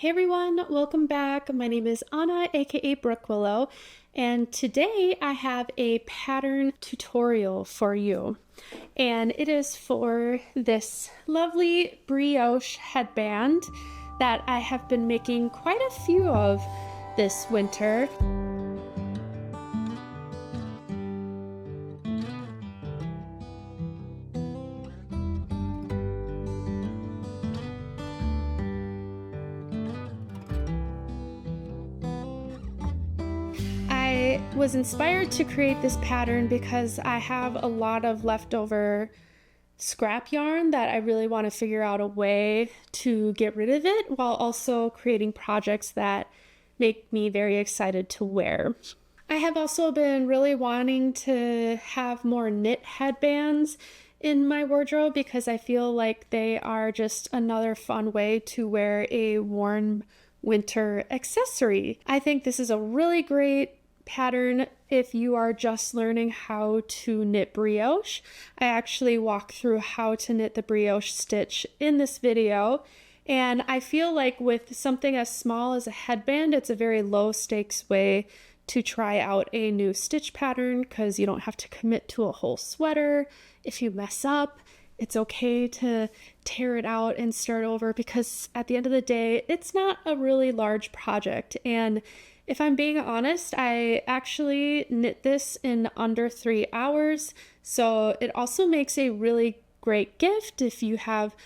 Hey everyone, welcome back. My name is Anna, aka Brookwillow, and today I have a pattern tutorial for you. And it is for this lovely brioche headband that I have been making quite a few of this winter. I was inspired to create this pattern because I have a lot of leftover scrap yarn that I really want to figure out a way to get rid of it while also creating projects that make me very excited to wear. I have also been really wanting to have more knit headbands in my wardrobe because I feel like they are just another fun way to wear a warm winter accessory. I think this is a really great pattern if you are just learning how to knit brioche. I actually walk through how to knit the brioche stitch in this video, and I feel like with something as small as a headband, it's a very low stakes way to try out a new stitch pattern because you don't have to commit to a whole sweater. If you mess up, it's okay to tear it out and start over because at the end of the day, it's not a really large project. And if I'm being honest, I actually knit this in under 3 hours. So it also makes a really great gift if you have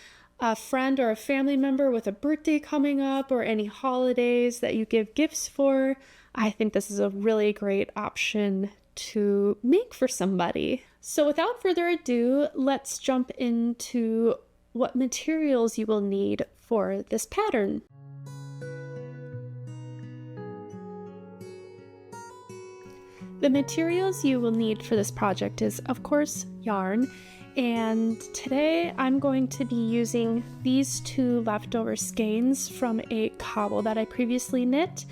a friend or a family member with a birthday coming up or any holidays that you give gifts for. I think this is a really great option to make for somebody. So without further ado, let's jump into what materials you will need for this pattern. The materials you will need for this project is, of course, yarn, and today I'm going to be using these two leftover skeins from a cobble that I previously knit.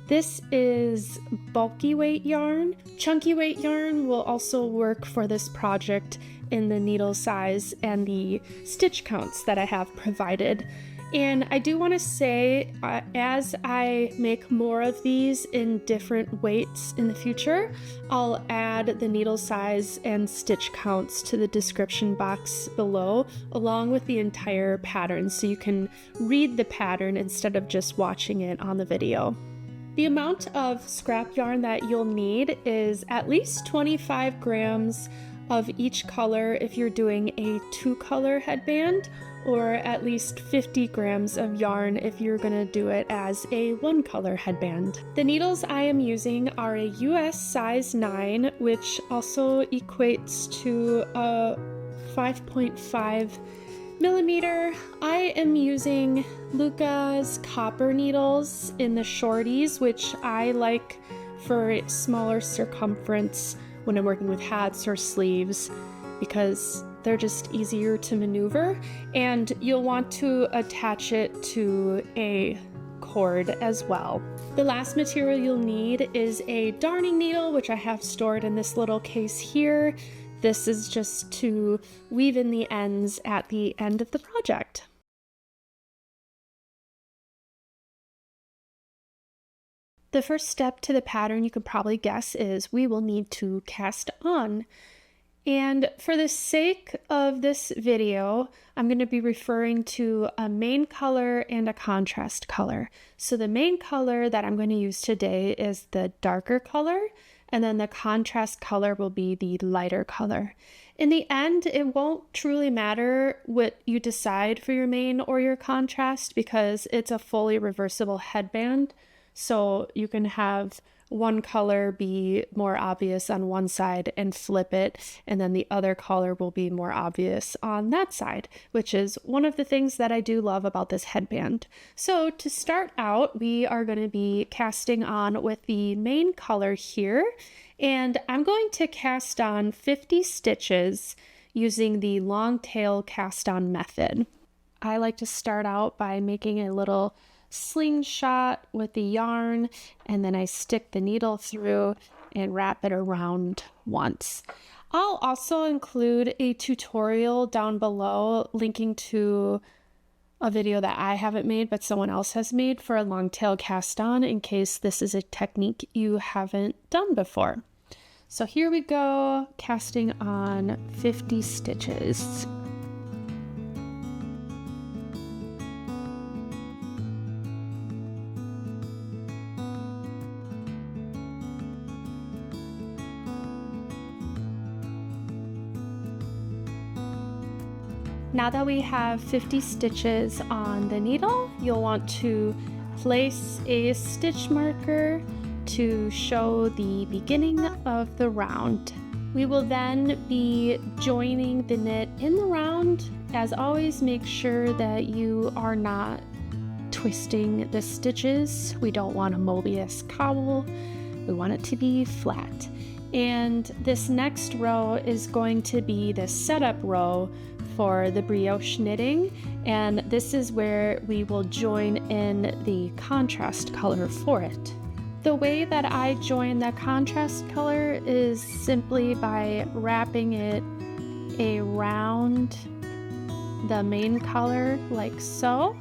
This is bulky weight yarn. Chunky weight yarn will also work for this project in the needle size and the stitch counts that I have provided. And I do want to say, as I make more of these in different weights in the future, I'll add the needle size and stitch counts to the description box below, along with the entire pattern, so you can read the pattern instead of just watching it on the video. The amount of scrap yarn that you'll need is at least 25 grams of each color if you're doing a 2-color headband, or at least 50 grams of yarn if you're gonna do it as a 1-color headband. The needles I am using are a US size 9, which also equates to a 5.5 millimeter. I am using Luca's copper needles in the shorties, which I like for smaller circumference when I'm working with hats or sleeves because they're just easier to maneuver, and you'll want to attach it to a cord as well. The last material you'll need is a darning needle, which I have stored in this little case here. This is just to weave in the ends at the end of the project. The first step to the pattern, you can probably guess, is we will need to cast on. And for the sake of this video, I'm going to be referring to a main color and a contrast color. So the main color that I'm going to use today is the darker color, and then the contrast color will be the lighter color. In the end, it won't truly matter what you decide for your main or your contrast because it's a fully reversible headband. So you can have one color be more obvious on one side and flip it, and then the other color will be more obvious on that side, which is one of the things that I do love about this headband. So to start out, we are going to be casting on with the main color here, and I'm going to cast on 50 stitches using the long tail cast on method. I like to start out by making a little slingshot with the yarn, and then I stick the needle through and wrap it around once. I'll also include a tutorial down below linking to a video that I haven't made but someone else has made for a long tail cast on, in case this is a technique you haven't done before. So here we go, casting on 50 stitches. Now that we have 50 stitches on the needle, you'll want to place a stitch marker to show the beginning of the round. We will then be joining the knit in the round. As always, make sure that you are not twisting the stitches. We don't want a Mobius cowl. We want it to be flat. And this next row is going to be the setup row for the brioche knitting, and this is where we will join in the contrast color for it. The way that I join the contrast color is simply by wrapping it around the main color like so,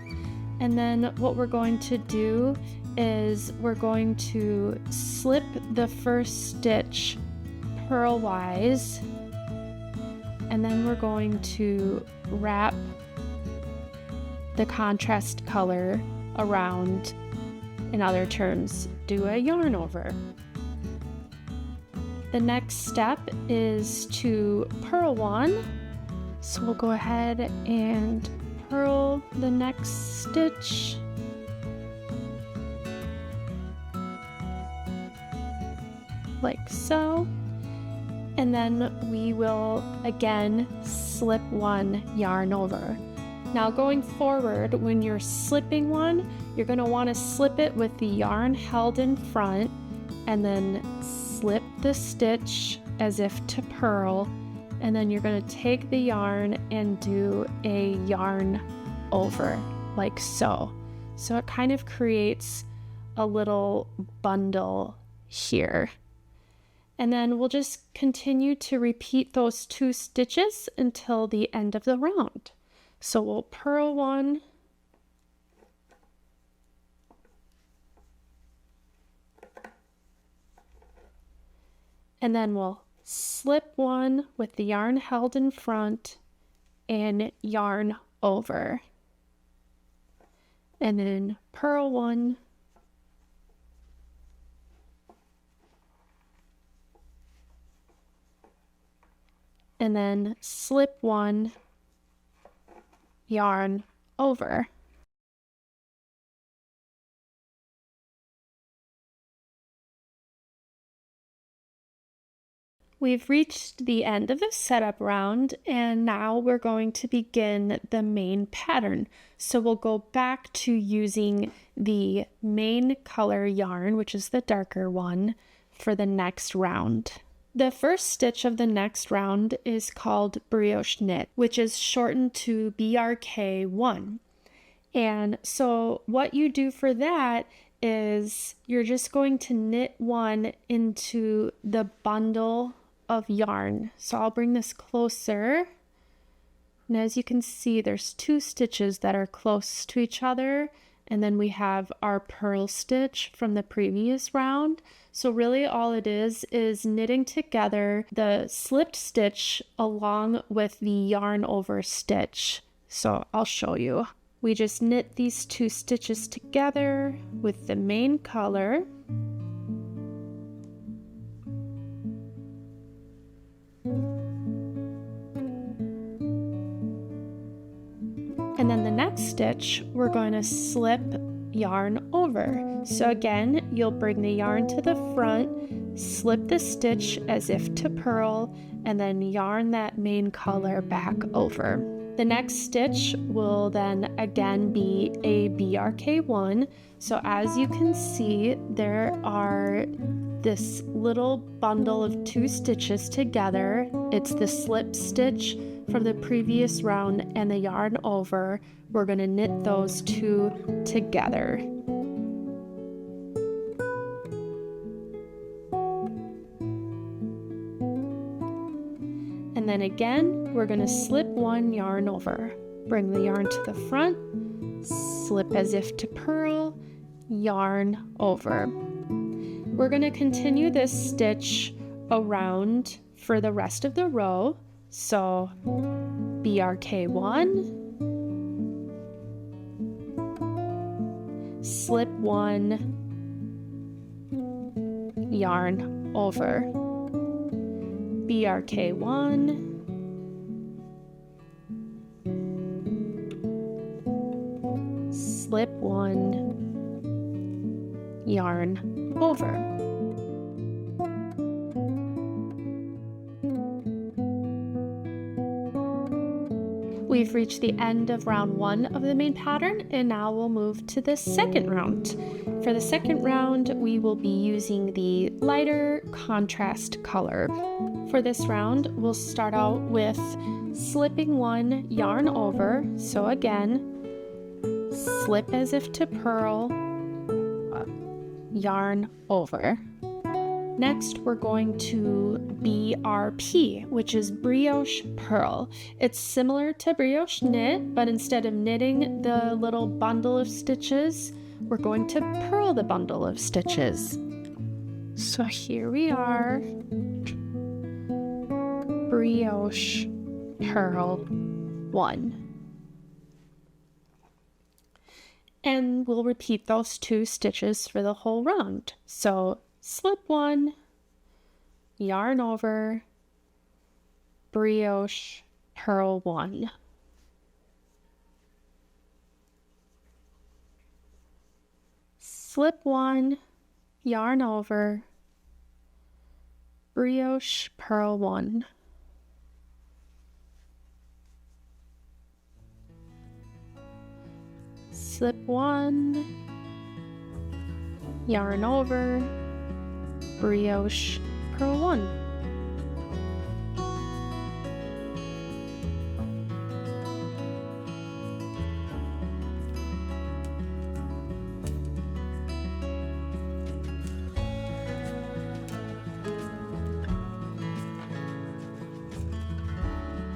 and then what we're going to do is we're going to slip the first stitch purlwise, and then we're going to wrap the contrast color around, in other terms, do a yarn over. The next step is to purl one. So we'll go ahead and purl the next stitch. Like so. And then we will again slip one yarn over. Now going forward, when you're slipping one, you're going to want to slip it with the yarn held in front and then slip the stitch as if to purl, and then you're going to take the yarn and do a yarn over like so. So it kind of creates a little bundle here. And then we'll just continue to repeat those 2 stitches until the end of the round. So we'll purl one, and then we'll slip one with the yarn held in front and yarn over, and then purl one, and then slip one, yarn over. We've reached the end of the setup round, and now we're going to begin the main pattern. So we'll go back to using the main color yarn, which is the darker one, for the next round. The first stitch of the next round is called Brioche Knit, which is shortened to BRK1. And so what you do for that is you're just going to knit one into the bundle of yarn. So I'll bring this closer. And as you can see, there's 2 stitches that are close to each other. And then we have our purl stitch from the previous round. So really all it is knitting together the slipped stitch along with the yarn over stitch. So I'll show you. We just knit these 2 stitches together with the main color. And then the next stitch, we're going to slip yarn over. So again, you'll bring the yarn to the front, slip the stitch as if to purl, and then yarn that main color back over. The next stitch will then again be a BRK1. So as you can see, there are this little bundle of 2 stitches together. It's the slip stitch from the previous round and the yarn over. We're going to knit those 2 together. And then again, we're going to slip 1 yarn over. Bring the yarn to the front, slip as if to purl, yarn over. We're going to continue this stitch around for the rest of the row. So BRK1, slip 1, yarn over, BRK1, slip 1, yarn over. We've reached the end of round 1 of the main pattern, and now we'll move to the second round. For the second round, we will be using the lighter contrast color. For this round, we'll start out with slipping 1, yarn over. So again, slip as if to purl, yarn over. Next, we're going to BRP, which is brioche purl. It's similar to brioche knit, but instead of knitting the little bundle of stitches, we're going to purl the bundle of stitches. So here we are, brioche purl 1. And we'll repeat those 2 stitches for the whole round. So slip 1, yarn over, brioche purl 1. Slip 1, yarn over, brioche purl 1. Slip 1, yarn over, brioche purl 1.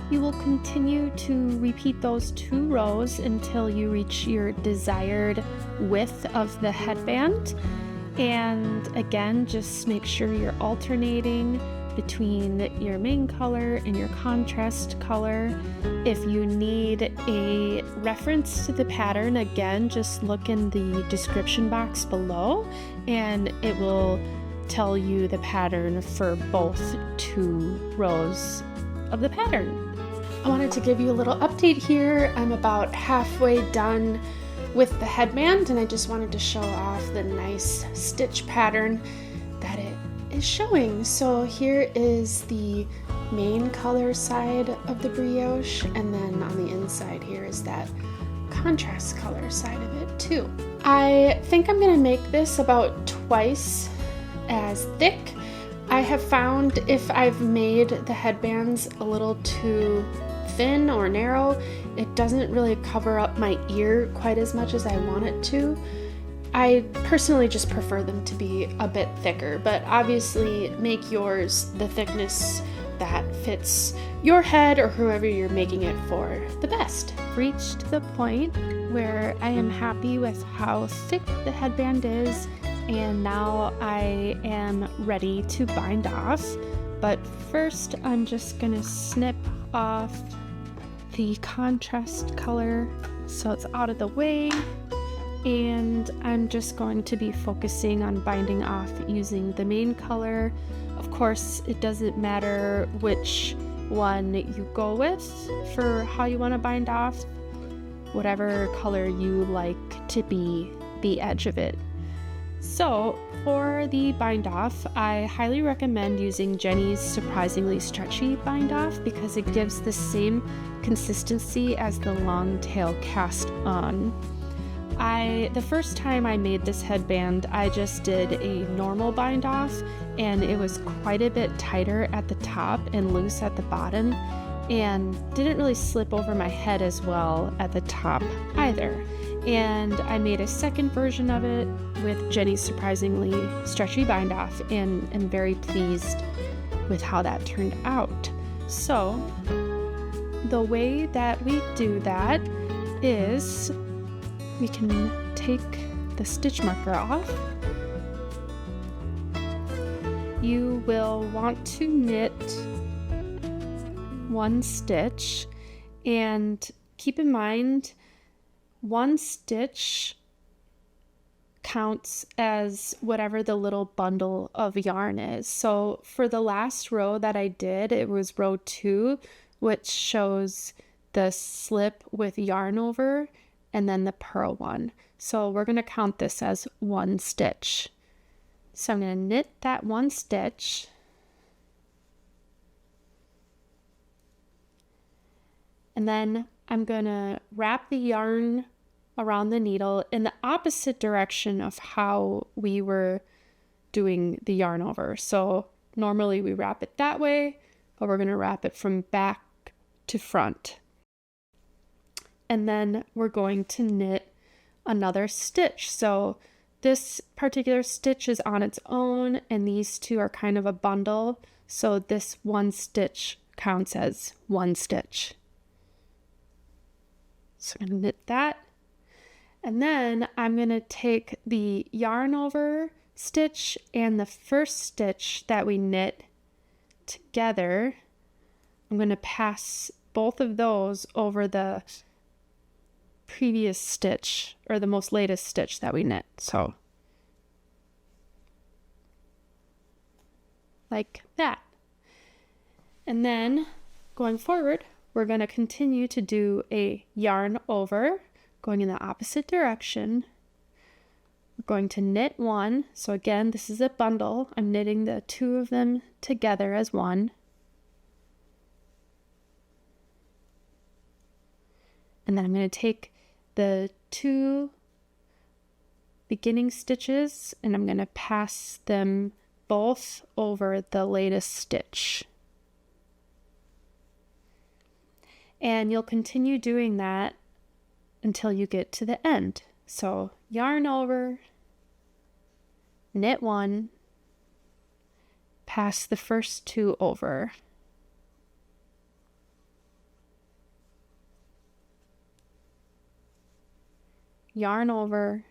You will continue to repeat those 2 rows until you reach your desired width of the headband. And again, just make sure you're alternating between your main color and your contrast color. If you need a reference to the pattern, again, just look in the description box below and it will tell you the pattern for both 2 rows of the pattern. I wanted to give you a little update here. I'm about halfway done with the headband, and I just wanted to show off the nice stitch pattern that it is showing. So here is the main color side of the brioche, and then on the inside here is that contrast color side of it too. I think I'm gonna make this about twice as thick. I have found if I've made the headbands a little too thin or narrow, it doesn't really cover up my ear quite as much as I want it to. I personally just prefer them to be a bit thicker, but obviously make yours the thickness that fits your head or whoever you're making it for the best. Reached the point where I am happy with how thick the headband is, and now I am ready to bind off. But first I'm just gonna snip off the contrast color so it's out of the way, and I'm just going to be focusing on binding off using the main color. Of course, it doesn't matter which one you go with for how you want to bind off, whatever color you like to be the edge of it. So for the bind off, I highly recommend using Jeny's Surprisingly Stretchy bind off because it gives the same consistency as the long tail cast on. The first time I made this headband, I just did a normal bind off, and it was quite a bit tighter at the top and loose at the bottom, and didn't really slip over my head as well at the top either. And I made a second version of it with Jeny's Surprisingly Stretchy bind off, and am very pleased with how that turned out. So the way that we do that is we can take the stitch marker off. You will want to knit one stitch, and keep in mind one stitch counts as whatever the little bundle of yarn is. So for the last row that I did, it was row 2, which shows the slip with yarn over and then the purl one. So we're going to count this as one stitch. So I'm going to knit that one stitch, and then I'm going to wrap the yarn around the needle in the opposite direction of how we were doing the yarn over. So normally we wrap it that way, but we're going to wrap it from back to front. And then we're going to knit another stitch. So this particular stitch is on its own, and these two are kind of a bundle. So this one stitch counts as one stitch. So I'm going to knit that. And then I'm going to take the yarn over stitch and the first stitch that we knit together. I'm going to pass both of those over the previous stitch, or the most latest stitch that we knit. So like that. And then going forward, we're going to continue to do a yarn over, going in the opposite direction. We're going to knit one. So again, this is a bundle. I'm knitting the two of them together as one. And then I'm going to take the two beginning stitches and I'm going to pass them both over the latest stitch. And you'll continue doing that until you get to the end. So yarn over, knit one, pass the first two over. Yarn over,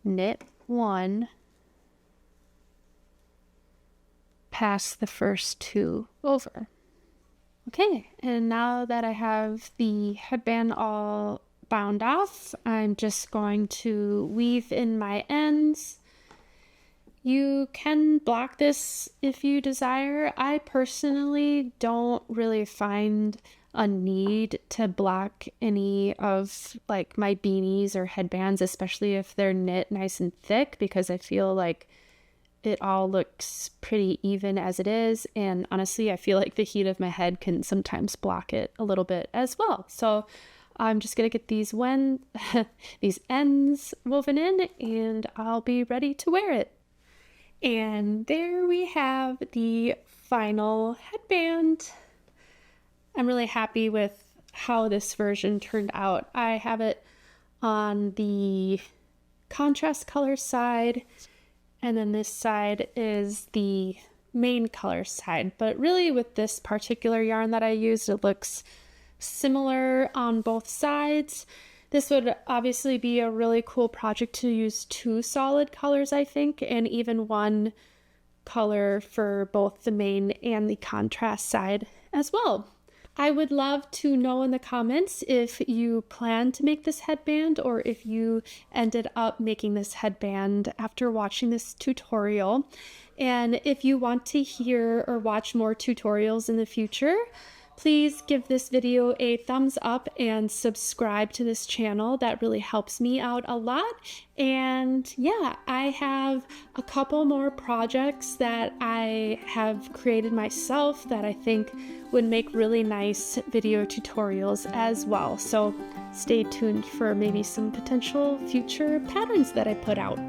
knit one, pass the first two over. Okay, and now that I have the headband all bound off, I'm just going to weave in my ends. You can block this if you desire. I personally don't really find a need to block any of like my beanies or headbands, especially if they're knit nice and thick, because I feel like it all looks pretty even as it is. And honestly, I feel like the heat of my head can sometimes block it a little bit as well. So I'm just gonna get these these ends woven in, and I'll be ready to wear it. And there we have the final headband. I'm really happy with how this version turned out. I have it on the contrast color side, and then this side is the main color side. But really with this particular yarn that I used, it looks similar on both sides. This would obviously be a really cool project to use two solid colors, I think, and even one color for both the main and the contrast side as well. I would love to know in the comments if you plan to make this headband, or if you ended up making this headband after watching this tutorial. And if you want to hear or watch more tutorials in the future, please give this video a thumbs up and subscribe to this channel. That really helps me out a lot. And yeah, I have a couple more projects that I have created myself that I think would make really nice video tutorials as well. So stay tuned for maybe some potential future patterns that I put out.